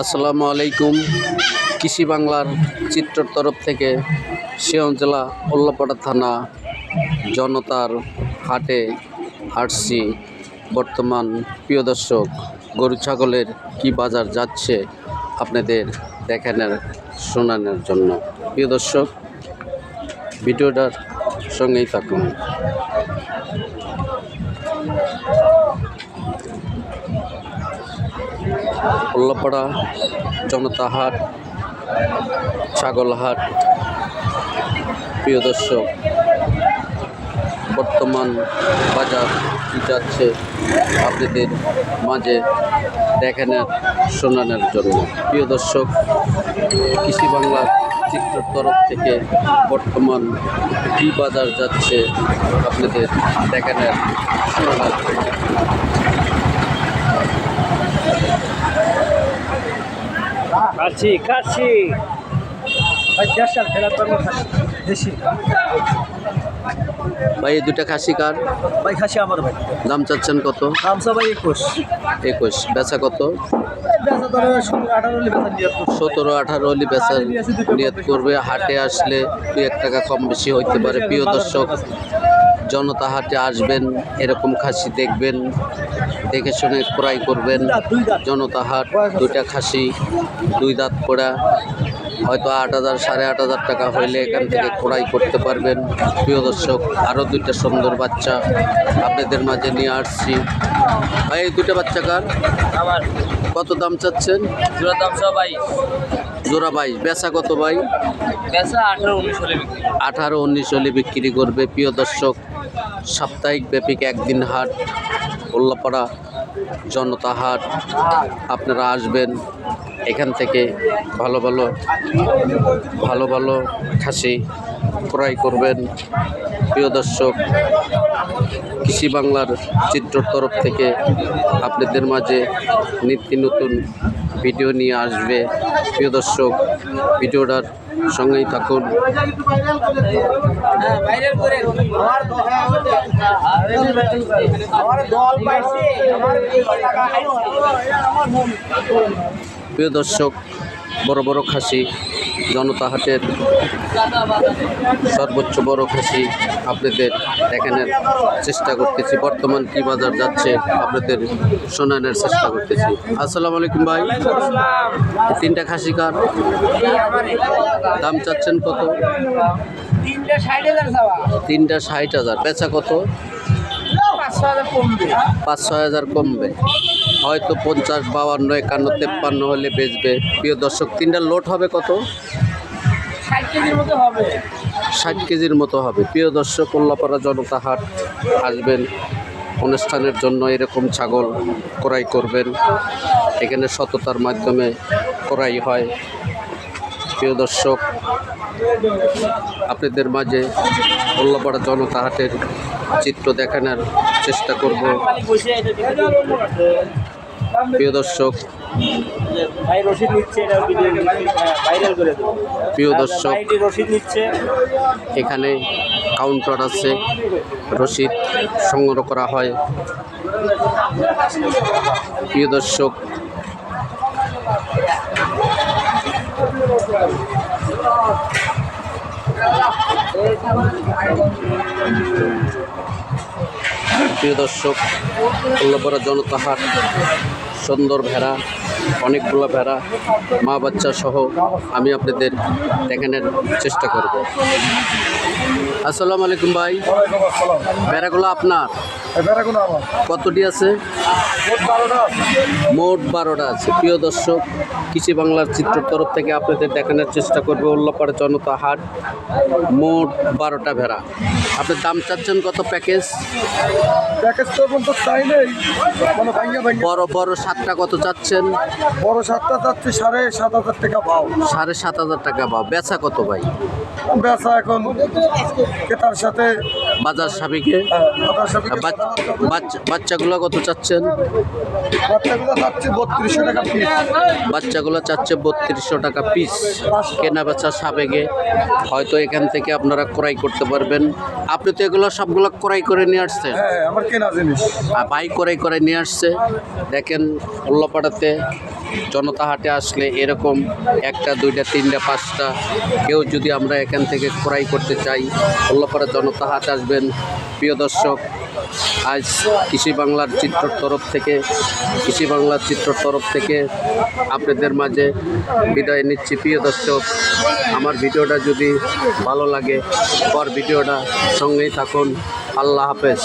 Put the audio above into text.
আসসালামু আলাইকুম। কৃষি বাংলার চিত্রর তরফ থেকে সিরাজগঞ্জ জেলা উল্লাপাড়া থানা জনতার হাটে আসছি। বর্তমান প্রিয় দর্শক, গরু ছাগলের কি বাজার যাচ্ছে আপনাদের দেখানোর শোনানোর জন্য। প্রিয় দর্শক, ভিডিওটার সঙ্গেই থাকুন। উল্লাপাড়া জনতা হাট, ছাগল হাট। প্রিয় দর্শক, বর্তমান বাজার কি যাচ্ছে আপনাদের মাঝে দেখানোর শোনানোর জন্য। প্রিয় দর্শক, কৃষি বাংলার চিত্রের তরফ থেকে বর্তমান কি বাজার যাচ্ছে আপনাদের দেখানোর শোনানোর জন্য। কাছি ভাই দেশাল ফেরার জন্য দেশি ভাই, এই দুটা খাসি কার? ভাই খাসি আমার ভাই। দাম চাচ্ছেন কত? দামসা ভাই 21। বেচা কত? বেচা ধরে 17-18 হলে বেচার নিয়ত করবে। হাটে আসলে 2-1 টাকা কম বেশি হইতে পারে। প্রিয় দর্শক, জনতা হাটে আসবেন, এরকম খাসি দেখবেন, দেখে শুনে ক্রয় করবেন। জনতা হাট, দুইটা খাসি, 2 দাঁত পড়া, হয়তো 8,000 8,500 টাকা হইলে এখান থেকে ক্রয় করতে পারবেন। প্রিয় দর্শক, আরও 2টা সুন্দর বাচ্চা আপনাদের মাঝে নিয়ে আসছি। ভাই, এই 2টা বাচ্চা কার? আমার। কত দাম চাচ্ছেন? জোড়া দাম ভাই জোড়া 22। বেচা কত ভাই? বেচা 18-19 হলে বিক্রি। 18-19 হলে বিক্রি করবে। প্রিয় দর্শক, সাপ্তাহিক ব্যাপিক একদিন হাট, উল্লাপাড়া জনতা হাট। আপনারা আসবেন, এখান থেকে ভালো ভালো খাসি ক্রয় করবেন। প্রিয় দর্শক, কৃষি বাংলার চিত্রর তরফ থেকে আপনাদের মাঝে নিত্য নতুন ভিডিও নিয়ে আসবে। প্রিয় দর্শক, ভিডিওটার সঙ্গেই থাকুন। প্রিয় দর্শক, বড় বড় খাসি, জনতা হাটের সর্বোচ্চ বড় খাসি আপনাদের দেখানোর চেষ্টা করতেছি। বর্তমান কি বাজার যাচ্ছে আপনাদের শোনানোর চেষ্টা করতেছি। আসসালামু আলাইকুম ভাই, 3টা খাসি কার? দাম চাচ্ছেন কত? 3টা 60,000। বেচা কত? 5-6 হাজার কমবে, হয়তো 50, 52, 51, 53 হলে বেচবে। প্রিয় দর্শক, 3টার লোড হবে কত? 60 কেজির মতো হবে। প্রিয় দর্শক, উল্লাপাড়া জনতা হাট আসবেন, অনুষ্ঠানের জন্য এরকম ছাগল ক্রয় করবেন। এখানে সততার মাধ্যমে ক্রয় হয়। প্রিয় দর্শক, আপনাদের মাঝে উল্লাপাড়া জনতা হাটের চিত্র দেখানোর চেষ্টা করব। প্রিয় দর্শক, এখানে কাউন্টার আছে, রসিদ সংগ্রহ করা হয়। প্রিয় দর্শক, উল্লাপাড়া জনতা হাট, সুন্দর ভেড়া, অনেকগুলো ভেড়া, মা বাচ্চা সহ আমি আপনাদের দেখানোর চেষ্টা করব। আসসালামু আলাইকুম ভাই, ভেড়াগুলো আপনার? কতটি আছে? মোট 12টা আছে। প্রিয় দর্শক, কৃষি বাংলার চিত্রের তরফ থেকে আপনাদের দেখানোর চেষ্টা করবে উল্লাপাড়া জনতা হাট, মোট 12টা ভেড়া। আপনার দাম চাচ্ছেন কত? প্যাকেজ তো চাই নেই, বড় 7টা কত চাচ্ছেন? বড় 7টা চাচ্ছি 7,500 টাকা ভাও। 7,500 টাকা ভাও। বেচা কত ভাই? বেচা এখন ক্রেতার সাথে বাজার সাপেক্ষে বাচ্চাগুলো কত চাচ্ছেন? বাচ্চাগুলো যাচ্ছে 3200 টাকা পিস। বাচ্চাগুলো চাচ্ছে 3200 টাকা পিস। কেনা বেচা সাবেগে হয়তো এখান থেকে আপনারা ক্রয় করতে পারবেন। আপনি তো এগুলো সবগুলো ক্রয় করে নিয়ে আসছেন? হ্যাঁ, আমার কেনা জিনিস। আর ভাই ক্রয় করে নিয়ে আসছে। দেখেন উল্লাপাড়াতে জনতা হাটে আসলে এরকম 1টা 2টা 3টা 5টা কেউ যদি আমরা এখান থেকে ক্রয় করতে চাই, উল্লাপাড়া জনতা হাট আসবেন। প্রিয় দর্শক, আজ কৃষি বাংলার চিত্রর তরফ থেকে আপনাদের মাঝে বিদায় নিচ্ছি। প্রিয় দর্শক, আমার ভিডিওটা যদি ভালো লাগে পর ভিডিওটা সঙ্গেই থাকুন। আল্লাহ হাফেজ।